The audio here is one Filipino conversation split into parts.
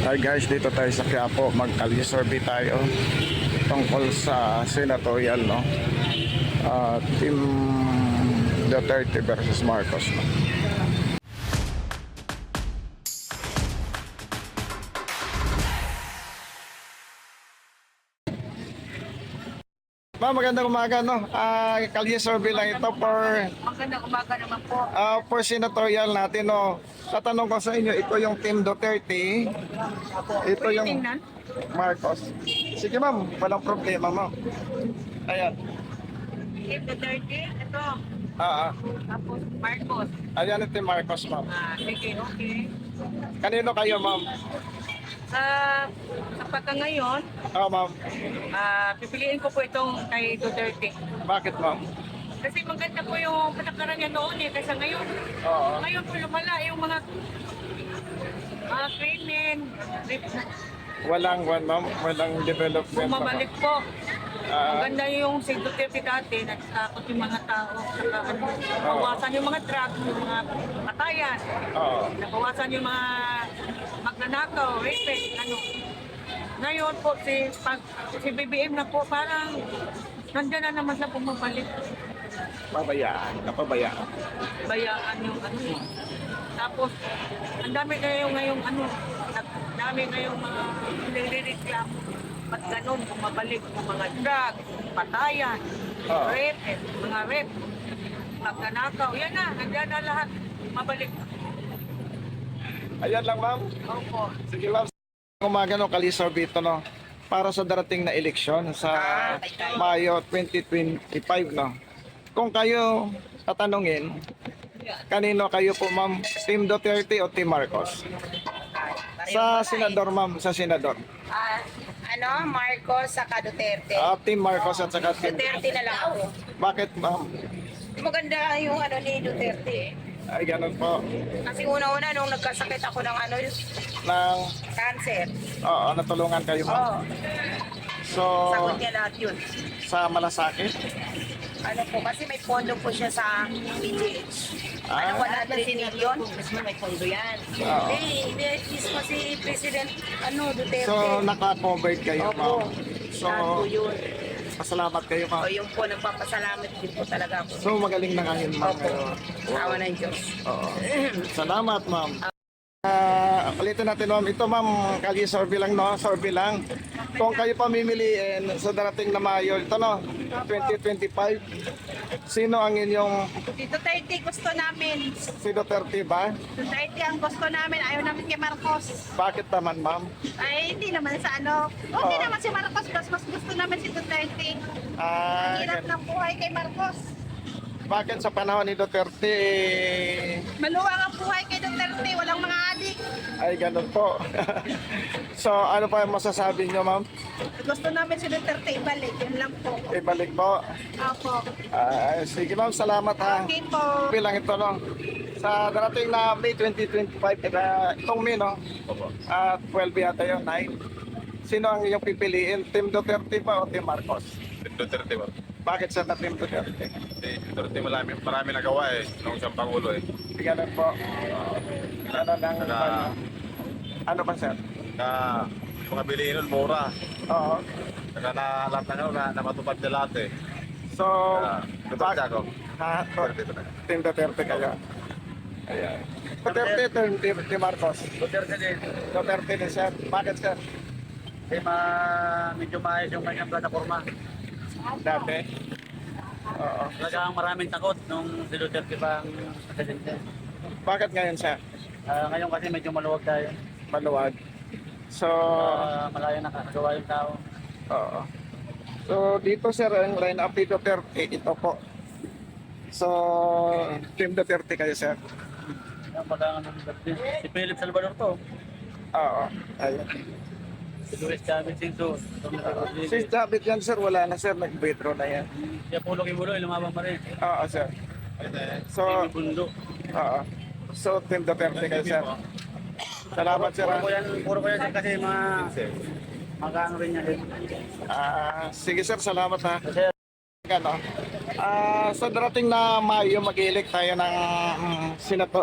Hi guys, dito tayo sa Quiapo, mag-kalye survey tayo tungkol sa senatorial, no? Team Duterte versus Marcos, no? Ma'am, magandang umaga, no? Kalye survey lang ito Magandang umaga naman po. for senatorial natin, no? Tatanong ko sa inyo, ito yung Team Duterte, ito Pwede yung tingnan? Marcos. Sige ma'am, walang problema, ma'am. Ayan. Team Duterte, ito. Tapos Marcos. Ayan ito yung Marcos, ma'am. Sige, okay. Kanino kayo, ma'am? Sa pagka ngayon, Ma'am. pipiliin ko po itong kay Duterte. Bakit, ma'am? Kasi maganda po yung patakaran niya noon kaysa ngayon. Oo. Ngayon po lumala yung mga krimen, Walang, ma'am. Walang development. bumabalik po. Ah. Maganda yung si Duterte dati, nagtakot yung mga tao, saka nabawasan yung mga drugs, yung mga patayan, Oo. nabawasan yung mga magnanakaw, rape, ano. Ngayon po, si BBM na po, parang nandiyan na naman sa bumabalik. Pabayaan. Napabayaan. Bayaan yung ano. Tapos, ang dami ngayong ano, dami ngayong mga nire-reklamo. Ba't ganun, bumabalik yung mga drugs, patayan, Oo. rape, mga rape, magnanakaw. Yan na, nandiyan na lahat. Mabalik. Ayan lang, ma'am. Opo. Sige, ma'am. Umaga, no, kalye survey ito, no? Para sa darating na eleksyon sa Mayo 2025, no? Kung kayo tatanungin, kanino kayo po, ma'am? Team Duterte o Team Marcos? Sa senador, ma'am. Sa senador. Marcos saka Duterte. Team Marcos at saka Team... Duterte na lang ako. Bakit, ma'am? Maganda yung ano ni Duterte. Ay, ganun po. Kasi una-una nung nagkasakit ako ng Nang, cancer. natulungan kayo, ma'am. Oo, So, sagot niya lahat yun. sa malasakit? Ano po, kasi may pondo po siya sa PGH. Ah. 100 million. Mismo may pondo yan. Oo. Hindi, mismo si President Duterte. So, naka-covered kayo, Opo. ma'am. So, Lahat po yun. pasalamat kayo, O ma'am. yung po, nagpapasalamat din po talaga ako. So, magaling na ngayon, ma'am. Opo, awa ng Diyos. Oo. Salamat, ma'am. Ulitin natin, ma'am. Ito, ma'am, kalye survey lang, no? Survey lang. Kung kayo pamimiliin sa darating na Mayo, ito, no? 2025, sino ang inyong Si Duterte gusto namin. si Duterte ba? Duterte ang gusto namin. Ayaw namin kay Marcos. Bakit naman, ma'am? Ay, hindi naman sa ano. Okay naman si Marcos. Mas gusto namin si Duterte. Ah, Hirap ng buhay kay Marcos. bakit sa panahon ni Duterte, Maluwang ang buhay kay Duterte. Walang mga adik. ay ganun po. So, ano pa yung masasabi nyo, ma'am? Gusto namin si Duterte ibalik. Yun lang po. Ibalik po. Opo. Sige, ma'am, salamat, ha. Okay po. Bilang ito, no? Sa darating na May 2025, itong May, no? 12 yata yun, 9. Sino ang iyong pipiliin? Team Duterte ba o Team Marcos? Duterte ba? Bakit sa Team Duterte? Duterte marami nagawa nung siyang Pangulo Ganun po. Ano lang, Saka, ano ba, sir? mga bilihin nun, mura. Oo. Saka lahat ng ano, na matupad niya lahat So, Duterte ako. ha? Duterte talaga. Team Duterte kayo. Ayan. Duterte, Team Marcos. Duterte din. Duterte din, sir. Bakit, sir? Kasi medyo maayos yung kanyang plataforma. Dati. Oo. Talagang maraming takot nung si Duterte pa ang presidente. Bakit ngayon, sir? Ngayon kasi medyo maluwag tayo. Maluwag. So, Malaya nakakagawa yung tao. oo. So, dito, sir, ang line-up ni Duterte, ito po. So, Team Duterte kayo, sir. Yan pala ng Duterte. Si Philip Salvador to. Oo. Ayun. Si Luis Chavez Singso. Si David yan, sir, wala na, sir. Nag-withdraw na yan. Si Apollo Kibuloy, lumabang pa rin. Oo, sir. So, Si Bundo. oo. So, Team Duterte kayo, sir. Salamat, sir. Puro ko yan kasi mga rin niya din. Sige, sir. Salamat, ha. Kasi Ano? Sa darating na Mayo, mag-elect tayo ng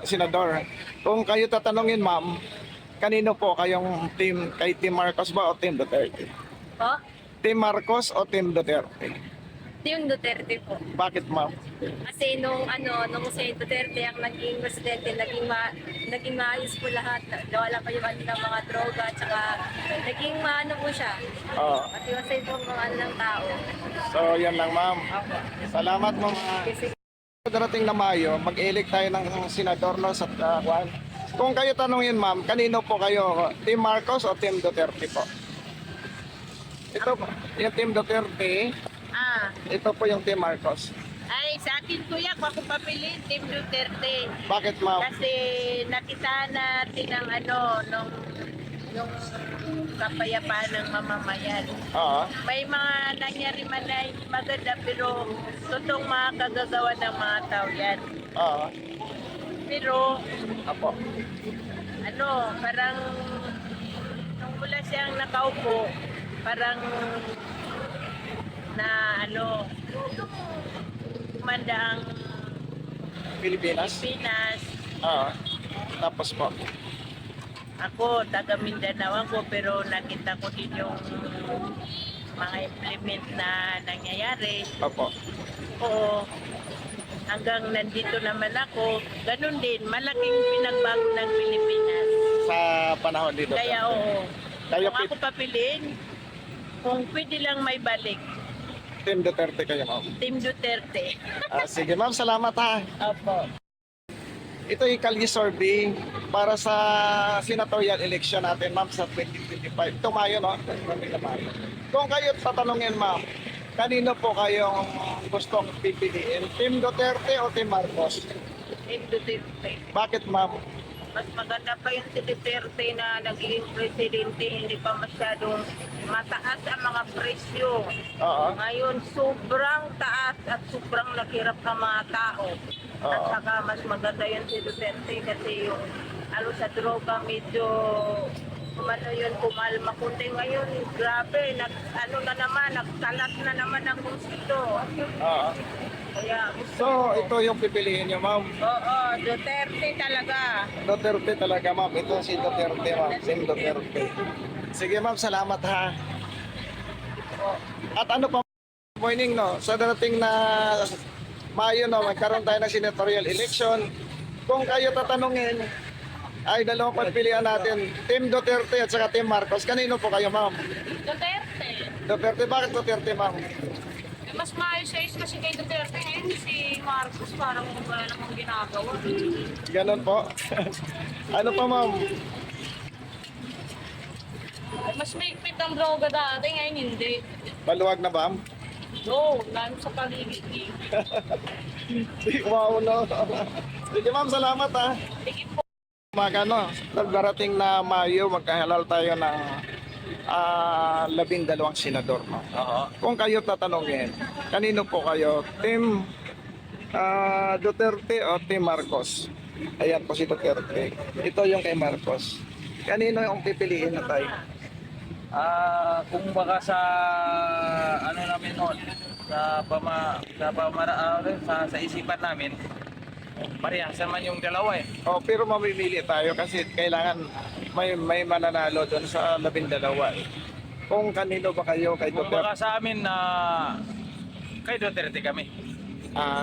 senador. Kung kayo tatanungin, ma'am, kanino po kayong team? Kay Team Marcos ba o Team Duterte? Po? Team Marcos o Team Duterte? Team Duterte po. Bakit ma'am? Kasi nung si Duterte ang naging presidente, naging maayos po lahat. Wala pa yung ng mga droga, at saka naging maano po siya. Oo. Matiwasay po ang mga ano ng tao. So, yan lang ma'am. Salamat mga Kasi darating na Mayo, mag-elect tayo ng senador no, sa Juan. Kung kayo tanungin ma'am, kanino po kayo? Team Marcos o Team Duterte po? Ito po, yung Team Duterte, ito po yung Team Marcos. Ay, sa akin kuya, kung ako papiliin, Team Duterte. Bakit ma'am? Kasi nakita natin ang yung kapayapaan ng mamamayan. Oo. May mga nangyari man na hindi maganda pero totoong mga kagagawa ng mga tao yan. Oo. Pero Apo. parang nung wala siyang nakaupo, parang na kumanda ang Pilipinas? Pinas. Oo. Tapos po. Ako, taga Mindanao ako, pero nakita ko din yung mga implement na nangyayari. Opo. Oo, hanggang nandito naman ako, ganun din, malaking pinagbago ng Pilipinas. Sa panahon dito. Kaya oo, Kayo kung ako papiliin, kung pwede lang may balik, Team Duterte kayo ma'am. Team Duterte. Sige ma'am, salamat ha. Opo. Ito yung Kalye survey para sa senatorial election natin ma'am sa 2025. Tumayo no? Tumayo. Kung kayo tatanungin ma'am, kanino po kayong gustong pipiliin? Team Duterte o Team Marcos? Team Duterte. Bakit ma'am? Mas maganda pa yung si Duterte na naging presidente, hindi pa masyadong mataas ang mga presyo. Oo. Ngayon, sobrang taas at sobrang naghirap ng mga tao. At Oo. saka mas maganda yun si Duterte kasi yung sa droga medyo kumalma. Kundi ngayon, grabe, nagkalat na naman ang gusto. Oo. Kaya, So, ito yung pipiliin nyo ma'am. oo, Duterte talaga. Duterte talaga ma'am. Ito si Duterte ma'am. Team Duterte. Sige ma'am, salamat ha. At ano pa morning no, sa darating na Mayo no, magkaroon tayo ng senatorial election. Kung kayo tatanungin, ay dalawang pagpilian natin, Team Duterte at saka Team Marcos. Kanino po kayo ma'am? Duterte. Duterte, bakit Duterte ma'am? Mas maayos kasi kay Duterte ngayon si Marcos parang wala namang ginagawa. Ganon po. Ano pa ma'am? Mas maigpit ang droga dati, ngayon hindi. Maluwag na ma'am? Oo, lalo sa paligid. Wow no. Sige ma'am, salamat ha. Sige po. Magano, darating na Mayo, magkahalal tayo ng 12 senador. No? Kung kayo tatanungin, kanino po kayo? Team Duterte o Team Marcos? Ayan po si Duterte. Ito yung kay Marcos. Kanino yung pipiliin na tayo? Kung baka sa ano namin noon, sa isipan namin, parehas naman yung dalawa eh. Oh, pero mamimili tayo kasi kailangan may mananalo doon sa 12. Kung kanino ba kayo kay Kung Duterte? baka sa amin kay Duterte kami.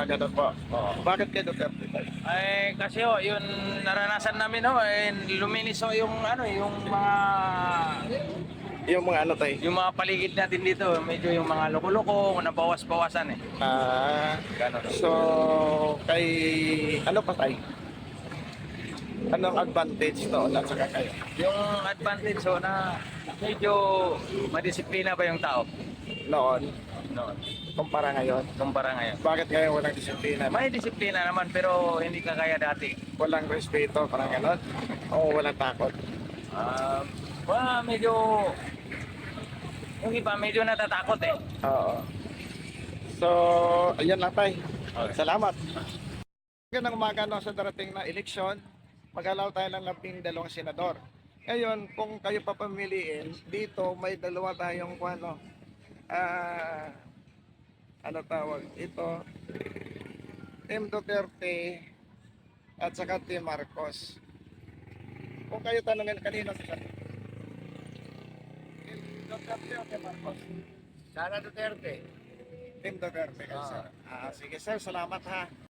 Ganun po. Bakit kay Duterte tayo? Ay kasi yun naranasan namin luminis yung Yung mga ano tayo? yung mga paligid natin dito, medyo yung mga loko-loko, nabawas-bawasan eh. Ganon. So, kay ano pa tayo? Anong advantage doon at saka kayo? Yung advantage na medyo madisiplina ba yung tao Noon, noon kumpara ngayon. kumpara ngayon. Bakit ngayon walang disiplina? May disiplina naman pero hindi ka kaya dati. Walang respeto, parang ganon? O walang takot? Medyo yung iba medyo natatakot eh. Oo. So, ayan lang tayo. Okay. Salamat. Magandang umaga no, sa darating na eleksyon, mag-alaw tayo ng 12 senador. Ngayon, kung kayo papamiliin, dito may dalawa tayong ano tawag ito, Team Duterte at saka Team Marcos. Kung kayo tanungin kanino sa Duterte o kay Marcos? Sara Duterte. Team Duterte kayo, sir. Sige, sir. Salamat, ha.